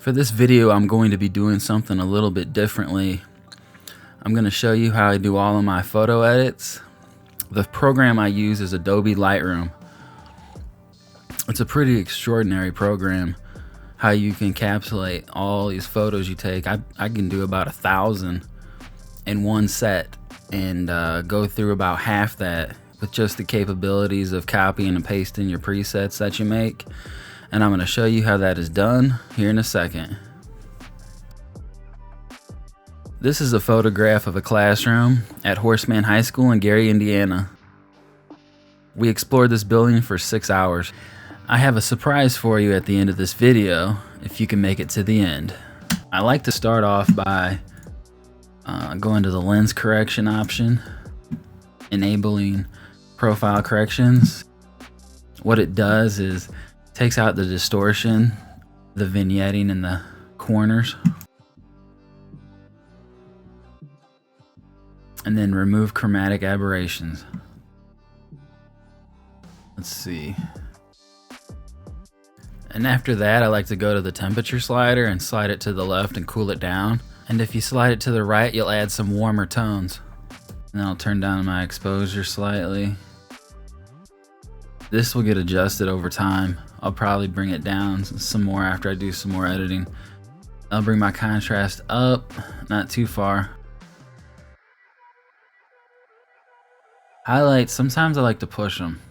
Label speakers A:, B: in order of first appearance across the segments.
A: For this video, I'm going to be doing something a little bit differently. I'm going to show you how I do all of my photo edits. The program I use is Adobe Lightroom. It's a pretty extraordinary program, how you can encapsulate all these photos you take. I can do about 1,000 in one set and go through about half that with just the capabilities of copying and pasting your presets that you make. And I'm going to show you how that is done here in a second. This is a photograph of a classroom at Horseman High School in Gary, Indiana. We explored this building for 6 hours. I have a surprise for you at the end of this video, if you can make it to the end. I like to start off by going to the lens correction option, enabling profile corrections. What it does is takes out the distortion, the vignetting in the corners, and then remove chromatic aberrations. Let's see. And after that, I like to go to the temperature slider and slide it to the left and cool it down. And if you slide it to the right, you'll add some warmer tones. And then I'll turn down my exposure slightly. This will get adjusted over time. I'll probably bring it down some more after I do some more editing. I'll bring my contrast up, not too far. Highlights, sometimes I like to push them.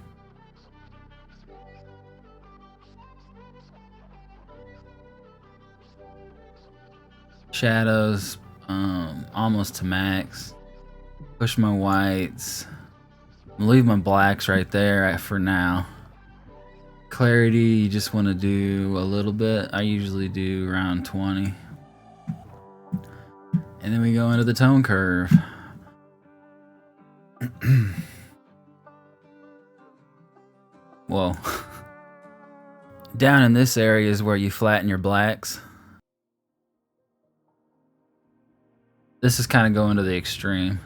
A: Shadows, almost to max. Push my whites. Leave my blacks right there for now. Clarity, you just want to do a little bit. I usually do around 20. And then we go into the tone curve. Whoa. Down in this area is where you flatten your blacks. This is kind of going to the extreme.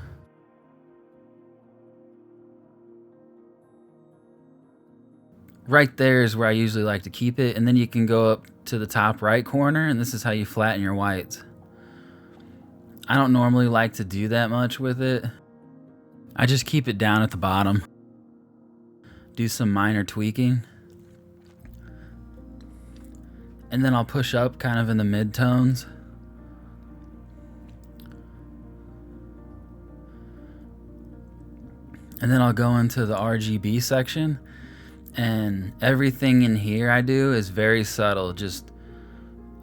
A: Right there is where I usually like to keep it, and then you can go up to the top right corner, and this is how you flatten your whites. I don't normally like to do that much with it. I just keep it down at the bottom. Do some minor tweaking. And then I'll push up kind of in the mid-tones. And then I'll go into the RGB section. And everything in here I do is very subtle, just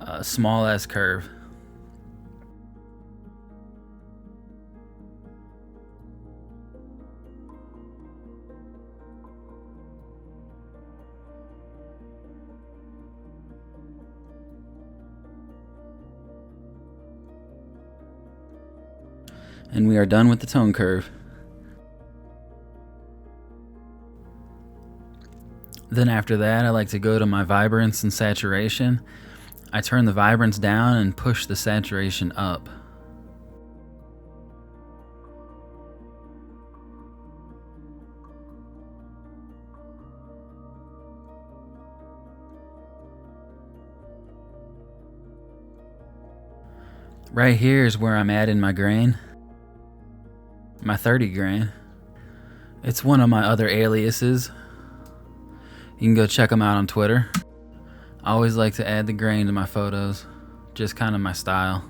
A: a small S curve. And we are done with the tone curve. Then after that, I like to go to my vibrance and saturation. I turn the vibrance down and push the saturation up. Right here is where I'm adding my grain, my 30 grain. It's one of my other aliases. You can go check them out on Twitter. I always like to add the grain to my photos, just kind of my style.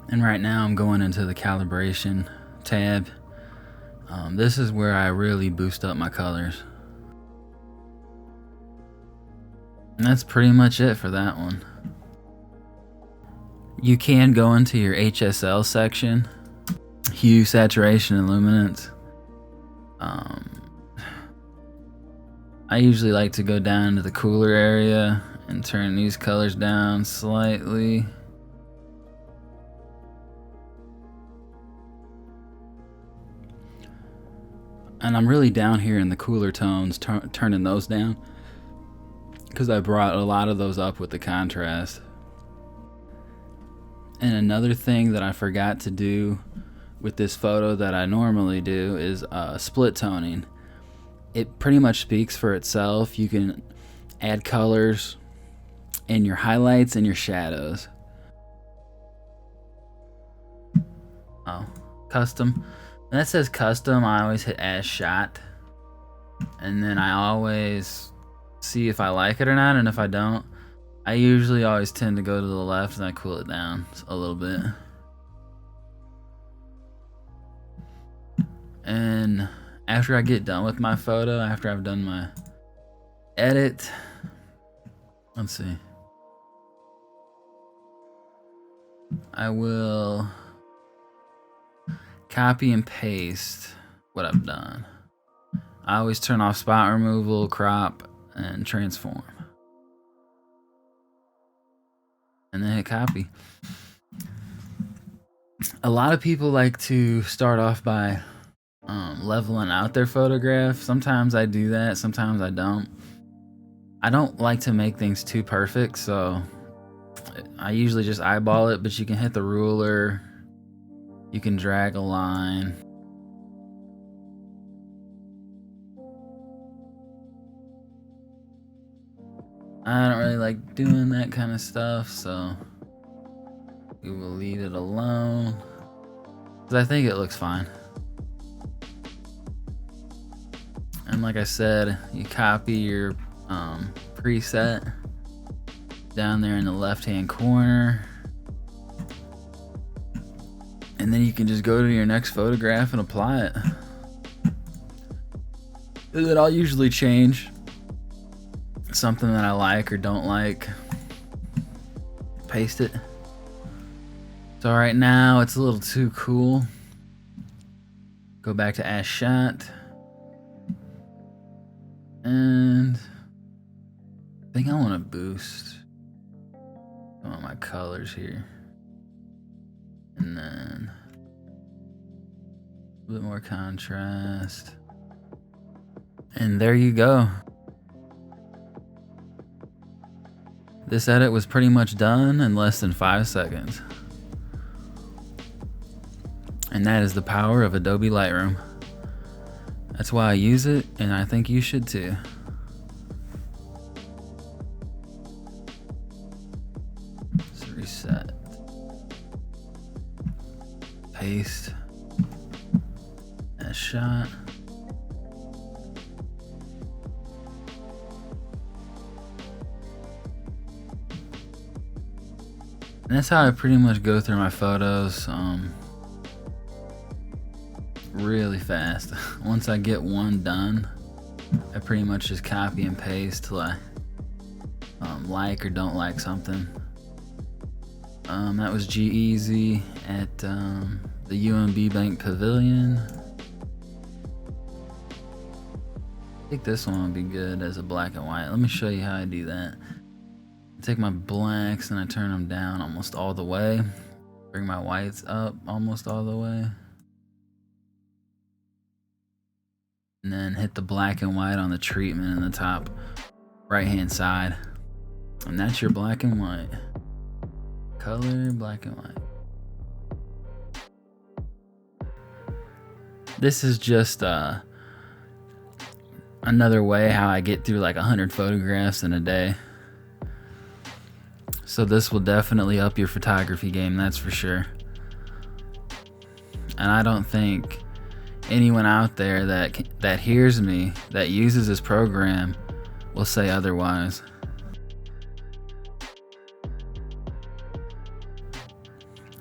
A: And right now I'm going into the calibration tab. This is where I really boost up my colors. And that's pretty much it for that one. You can go into your HSL section, hue, saturation, and luminance. I usually like to go down to the cooler area and turn these colors down slightly. And I'm really down here in the cooler tones, turning those down, because I brought a lot of those up with the contrast. And another thing that I forgot to do with this photo that I normally do is split toning. It pretty much speaks for itself. You can add colors and your highlights and your shadows. Oh, custom. When that says custom, I always hit as shot. And then I always see if I like it or not, and if I don't, I usually always tend to go to the left and I cool it down a little bit. And after I get done with my photo, after I've done my edit, let's see, I will copy and paste what I've done. I always turn off spot removal, crop, and transform. And then hit copy. A lot of people like to start off by leveling out their photograph. Sometimes I do that, sometimes I don't. I don't like to make things too perfect, so I usually just eyeball it, but you can hit the ruler, you can drag a line. I don't really like doing that kind of stuff, so we will leave it alone, because I think it looks fine. And like I said, you copy your preset down there in the left-hand corner, and then you can just go to your next photograph and apply it. And then I'll usually change something that I like or don't like, paste it. So right now it's a little too cool. Go back to as shot, and I think I want to boost some of my colors here, and then a bit more contrast, and there you go. This edit was pretty much done in less than 5 seconds. And that is the power of Adobe Lightroom. That's why I use it, and I think you should too. Let's reset. Paste. That shot. And that's how I pretty much go through my photos really fast. Once I get one done, I pretty much just copy and paste till I like or don't like something. That was G-Easy at the UMB Bank Pavilion. I think this one would be good as a black and white. Let me show you how I do that. I take my blacks and I turn them down almost all the way. Bring my whites up almost all the way. And then hit the black and white on the treatment in the top right hand side. And that's your black and white. Color, black and white. This is just another way how I get through like 100 photographs in a day. So this will definitely up your photography game, that's for sure. And I don't think anyone out there that hears me, that uses this program, will say otherwise.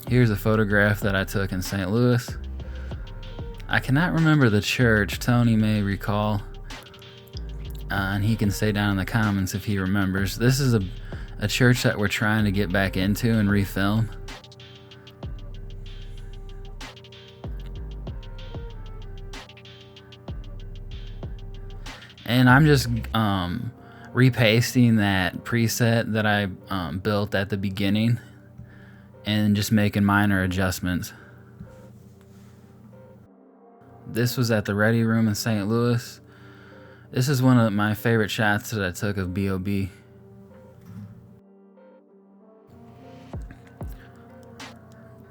A: Here's a photograph that I took in St. Louis. I cannot remember the church. Tony may recall, and he can say down in the comments if he remembers. This is a church that we're trying to get back into and refilm. And I'm just repasting that preset that I built at the beginning and just making minor adjustments. This was at the Ready Room in St. Louis. This is one of my favorite shots that I took of B.O.B.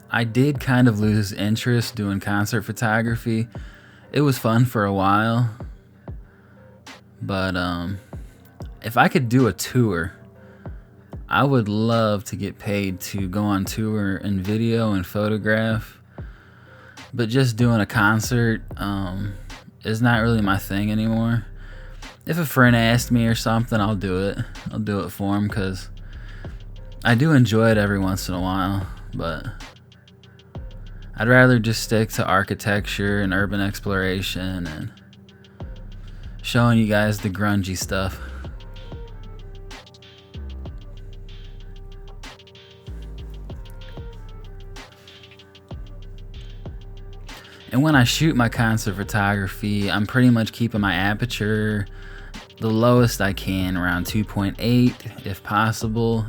A: I did kind of lose interest doing concert photography. It was fun for a while, but if I could do a tour, I would love to get paid to go on tour and video and photograph, but just doing a concert is not really my thing anymore. If a friend asked me or something, I'll do it. I'll do it for him because I do enjoy it every once in a while, but I'd rather just stick to architecture and urban exploration and showing you guys the grungy stuff. And when I shoot my concert photography, I'm pretty much keeping my aperture the lowest I can, around 2.8 if possible.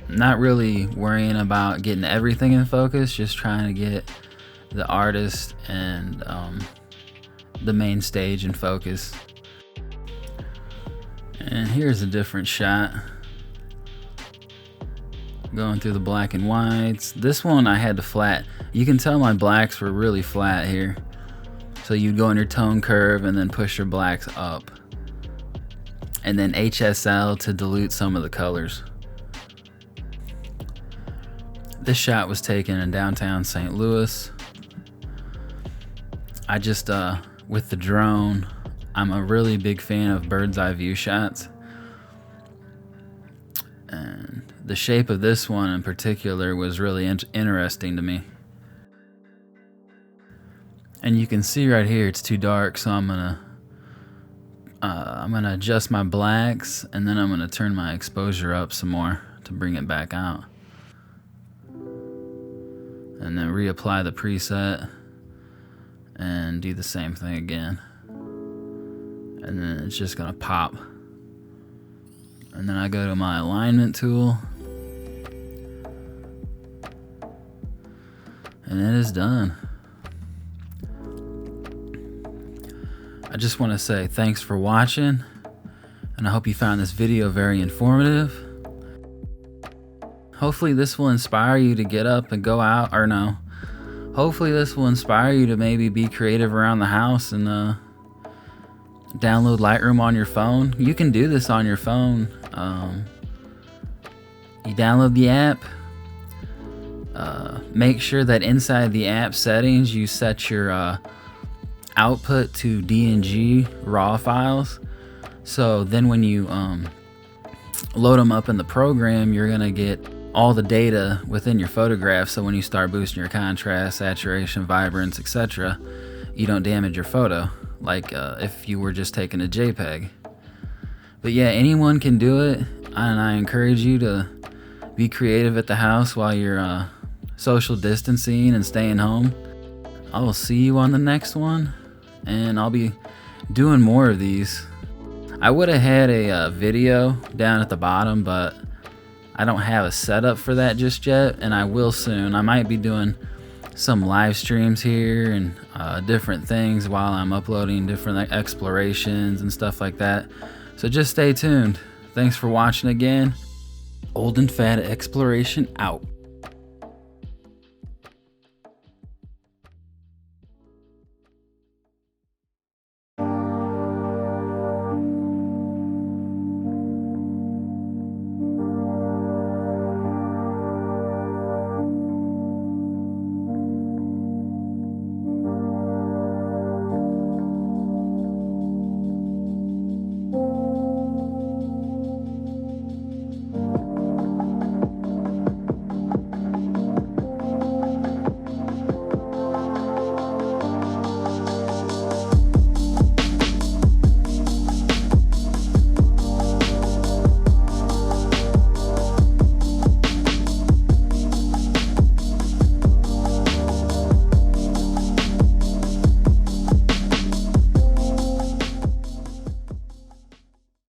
A: Not really worrying about getting everything in focus, just trying to get the artist and the main stage in focus. And here's a different shot. Going through the black and whites. This one I had to flat. You can tell my blacks were really flat here. So you'd go in your tone curve and then push your blacks up. And then HSL to dilute some of the colors. This shot was taken in downtown St. Louis. I just, with the drone, I'm a really big fan of bird's eye view shots. And the shape of this one in particular was really interesting to me. And you can see right here it's too dark, so I'm gonna adjust my blacks, and then I'm gonna turn my exposure up some more to bring it back out. And then reapply the preset and do the same thing again. And then it's just gonna pop. And then I go to my alignment tool. And it is done. I just want to say thanks for watching, and I hope you found this video very informative. Hopefully this will inspire you to get up and go out, or no. Hopefully this will inspire you to maybe be creative around the house and download Lightroom on your phone. You can do this on your phone. You download the app. Make sure that inside the app settings you set your output to DNG raw files. So then when you load them up in the program, you're gonna get all the data within your photograph, so when you start boosting your contrast, saturation, vibrance, etc., you don't damage your photo like if you were just taking a JPEG. But yeah, anyone can do it, and I encourage you to be creative at the house while you're social distancing and staying home. I will see you on the next one, and I'll be doing more of these. I would have had a video down at the bottom, but I don't have a setup for that just yet, and I will soon. I might be doing some live streams here and different things while I'm uploading different explorations and stuff like that. So just stay tuned. Thanks for watching again. Old and Fat Exploration out.